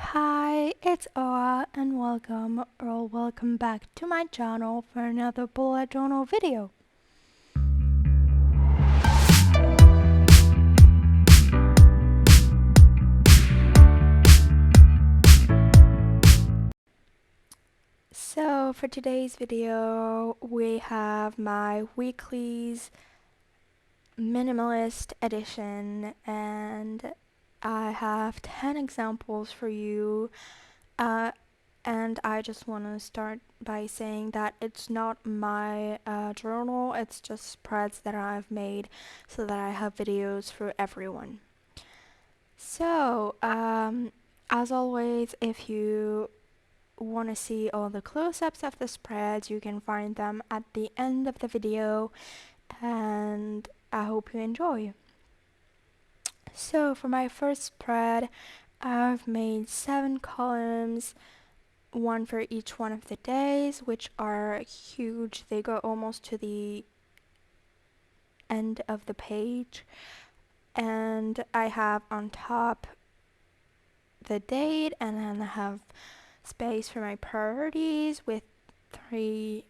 Hi, it's Oa and welcome back to my channel for another bullet journal video. So for today's video, we have my weeklies minimalist edition, and I have 10 examples for you. And I just want to start by saying that it's not my journal, it's just spreads that I've made so that I have videos for everyone. So, as always, if you want to see all the close-ups of the spreads, you can find them at the end of the video, and I hope you enjoy. So, for my first spread, I've made 7 columns, one for each one of the days, which are huge. They go almost to the end of the page, and I have on top the date, and then I have space for my priorities with 3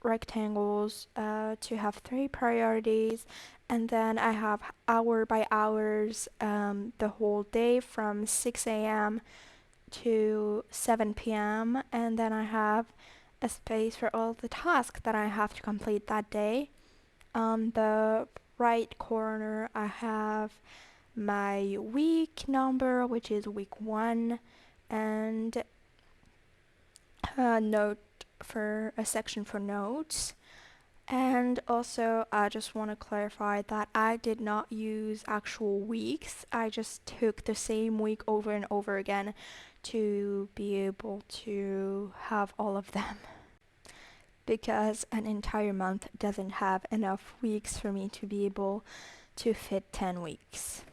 rectangles to have 3 priorities, and then I have hour by hours, the whole day from 6 a.m. to 7 p.m. and then I have a space for all the tasks that I have to complete that day. On the right corner, I have my week number, which is week 1, and a section for notes. And also, I just want to clarify that I did not use actual weeks. I just took the same week over and over again to be able to have all of them, because an entire month doesn't have enough weeks for me to be able to fit 10 weeks.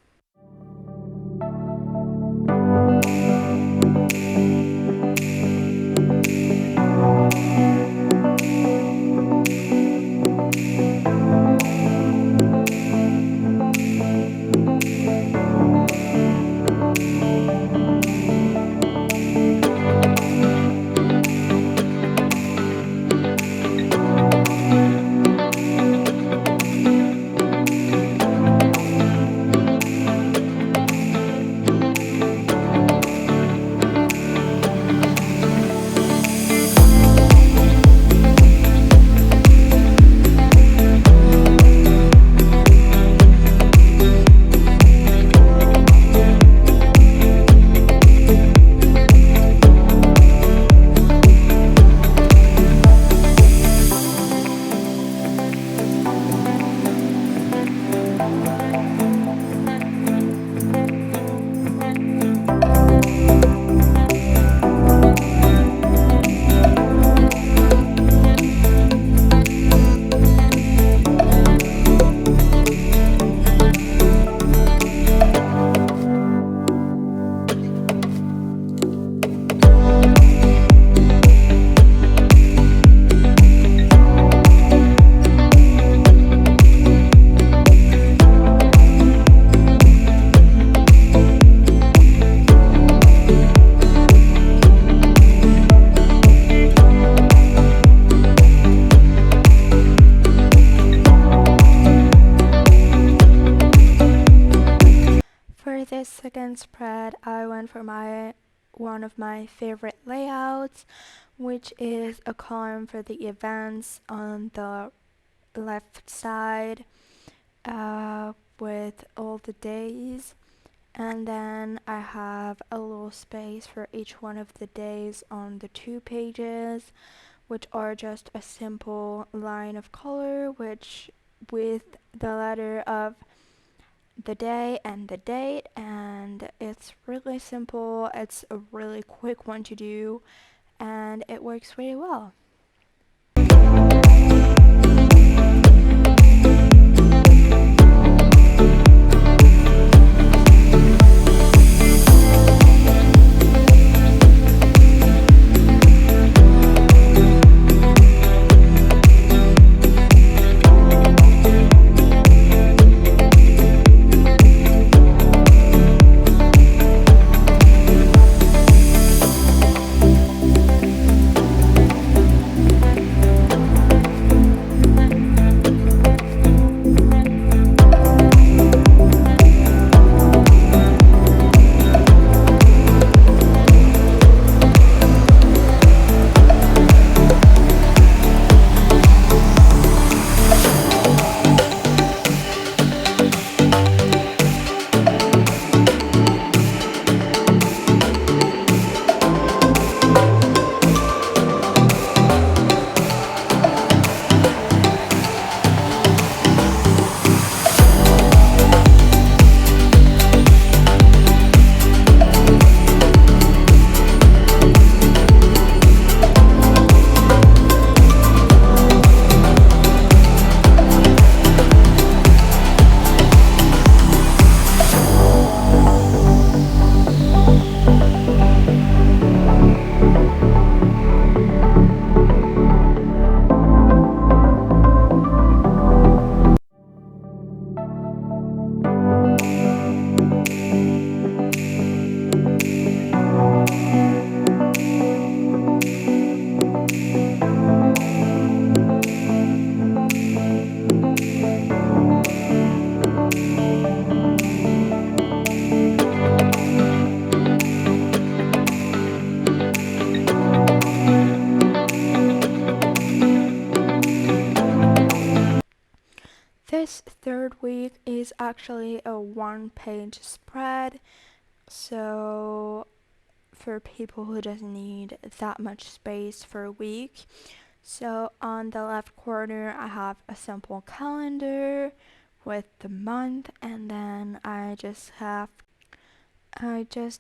For this second spread, I went for one of my favorite layouts, which is a column for the events on the left side with all the days, and then I have a little space for each one of the days on the 2 pages, which are just a simple line of color which with the letter of the day and the date, and it's really simple. It's a really quick one to do, and it works really well. is actually a one-page spread, so for people who doesn't need that much space for a week. So on the left corner, I have a simple calendar with the month, and then I just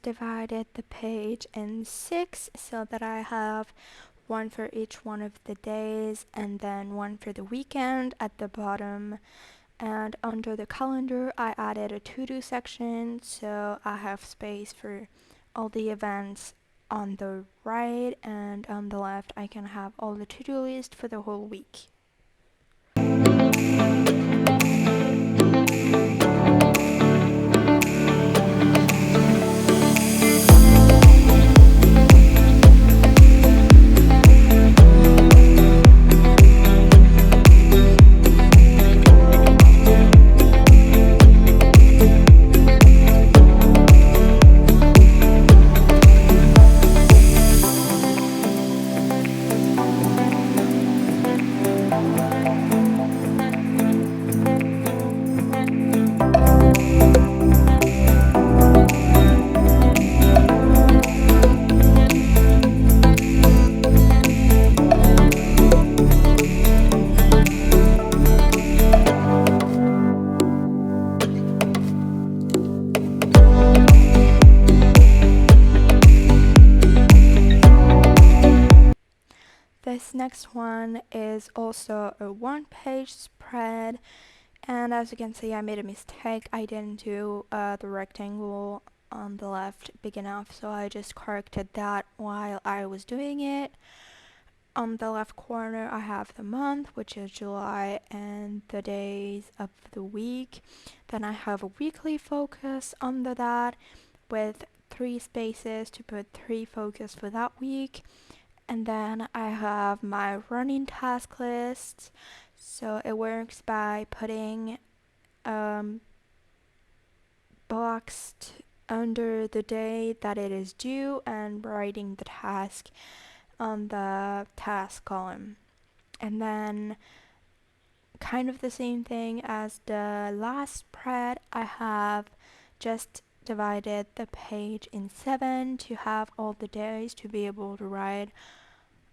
divided the page in 6 so that I have one for each one of the days and then one for the weekend at the bottom. And under the calendar, I added a to-do section so I have space for all the events on the right, and on the left I can have all the to-do list for the whole week. This next one is also a one-page spread, and as you can see, I made a mistake. I didn't do the rectangle on the left big enough, so I just corrected that while I was doing it. On the left corner, I have the month, which is July, and the days of the week. Then I have a weekly focus under that with 3 spaces to put 3 focus for that week. And then I have my running task list. So it works by putting box under the day that it is due and writing the task on the task column. And then kind of the same thing as the last spread, I have just divided the page in 7 to have all the days to be able to write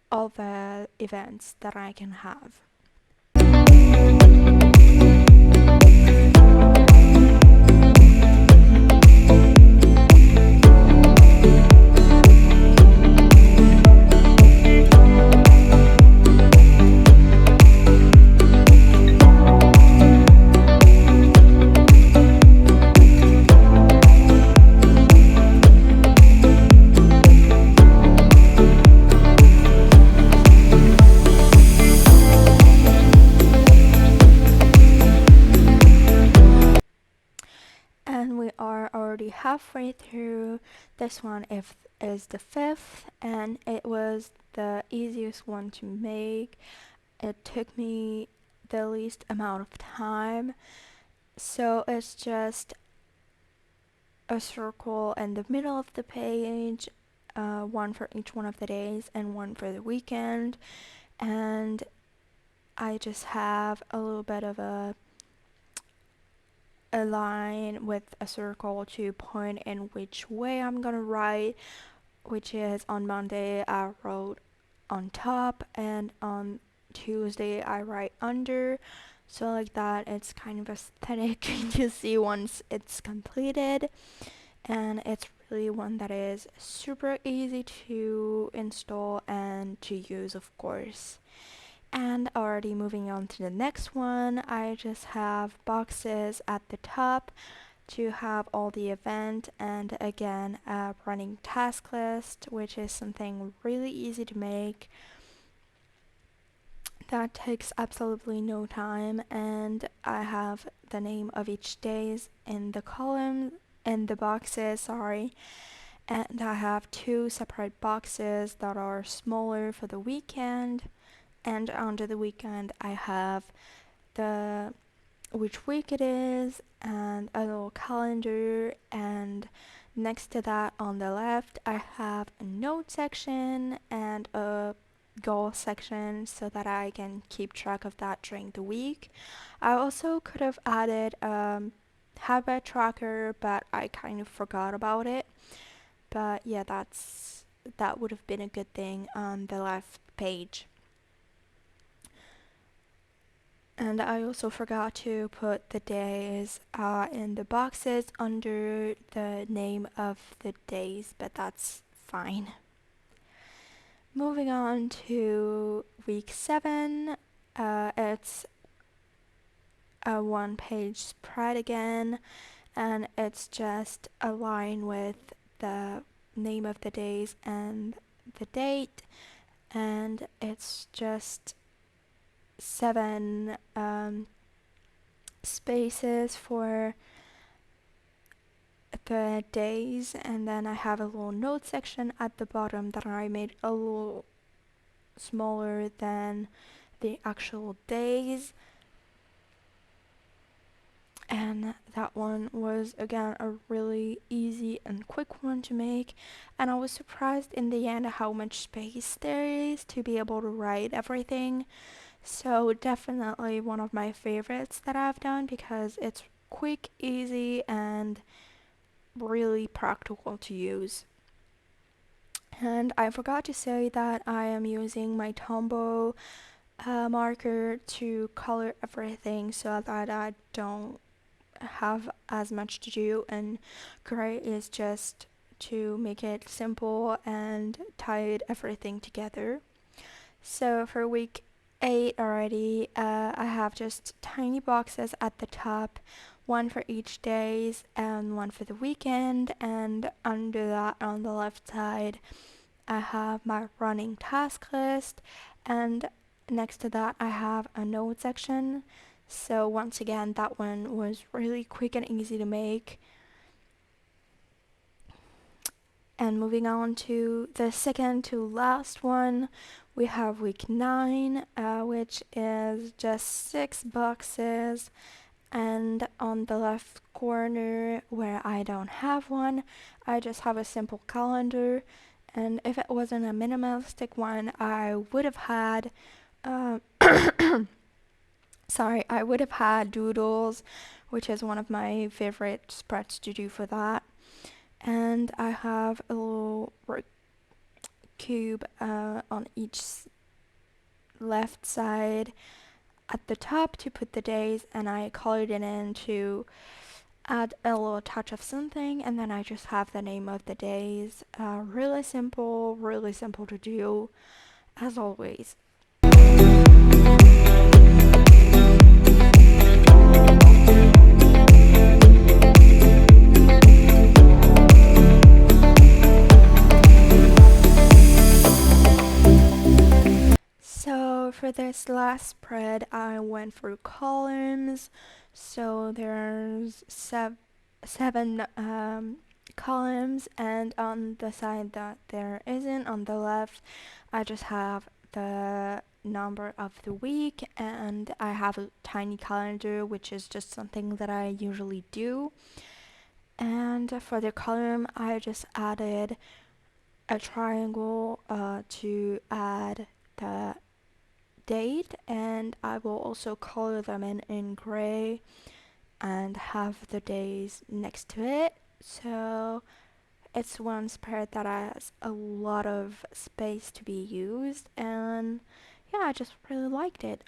all the events that I can have. And we are already halfway through. This one is the 5th, and it was the easiest one to make. It took me the least amount of time. So it's just a circle in the middle of the page, one for each one of the days and one for the weekend. And I just have a little bit of a line with a circle to point in which way I'm gonna write, which is on Monday I wrote on top, and on Tuesday I write under. So like that, it's kind of aesthetic to see once it's completed, and it's really one that is super easy to install and to use, of course. And already moving on to the next one, I just have boxes at the top to have all the event, and again a running task list, which is something really easy to make that takes absolutely no time. And I have the name of each days in the column, in the boxes, sorry, and I have 2 separate boxes that are smaller for the weekend. And under the weekend I have the which week it is and a little calendar, and next to that on the left I have a note section and a goal section so that I can keep track of that during the week. I also could have added habit tracker, but I kind of forgot about it. But yeah, that would have been a good thing on the left page. And I also forgot to put the days in the boxes under the name of the days, but that's fine. Moving on to week 7, it's a one-page spread again, and it's just a line with the name of the days and the date, and it's just 7 spaces for the days, and then I have a little note section at the bottom that I made a little smaller than the actual days. And that one was again a really easy and quick one to make, and I was surprised in the end how much space there is to be able to write everything. So definitely one of my favorites that I've done because it's quick, easy, and really practical to use. And I forgot to say that I am using my Tombow marker to color everything so that I don't have as much to do, and gray is just to make it simple and tie everything together. So for week 8 already, I have just tiny boxes at the top, one for each days and one for the weekend, and under that on the left side I have my running task list, and next to that I have a note section. So once again, that one was really quick and easy to make. And moving on to the second to last one, we have week 9, which is just 6 boxes. And on the left corner where I don't have one, I just have a simple calendar. And if it wasn't a minimalistic one, I would have had I would have had doodles, which is one of my favorite spreads to do for that. And I have a little cube on each left side at the top to put the days, and I colored it in to add a little touch of something, and then I just have the name of the days. Really simple to do, as always. So for this last spread, I went through columns. So there's seven columns, and on the side that there isn't, on the left, I just have the number of the week, and I have a tiny calendar, which is just something that I usually do. And for the column, I just added a triangle to add the date, and I will also color them in gray and have the days next to it. So it's one spread that has a lot of space to be used, and yeah, I just really liked it.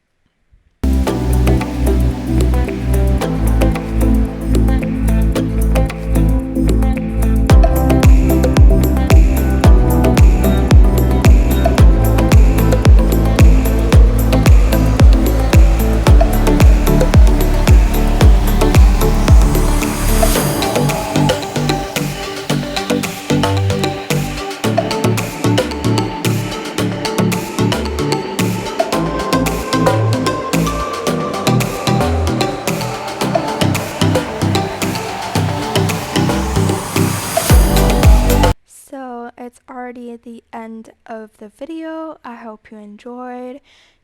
So it's already at the end of the video. I hope you enjoyed.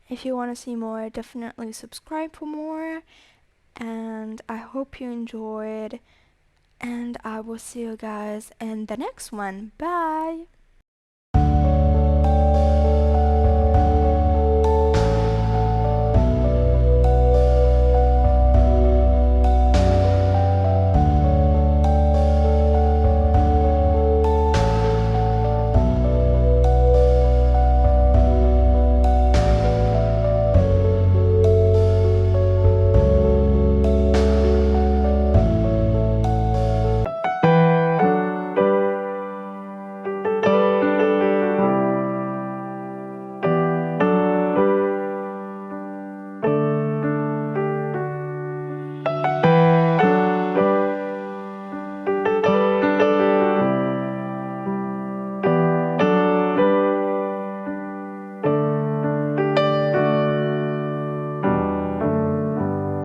If you want to see more, definitely subscribe for more. And I hope you enjoyed. And I will see you guys in the next one. Bye!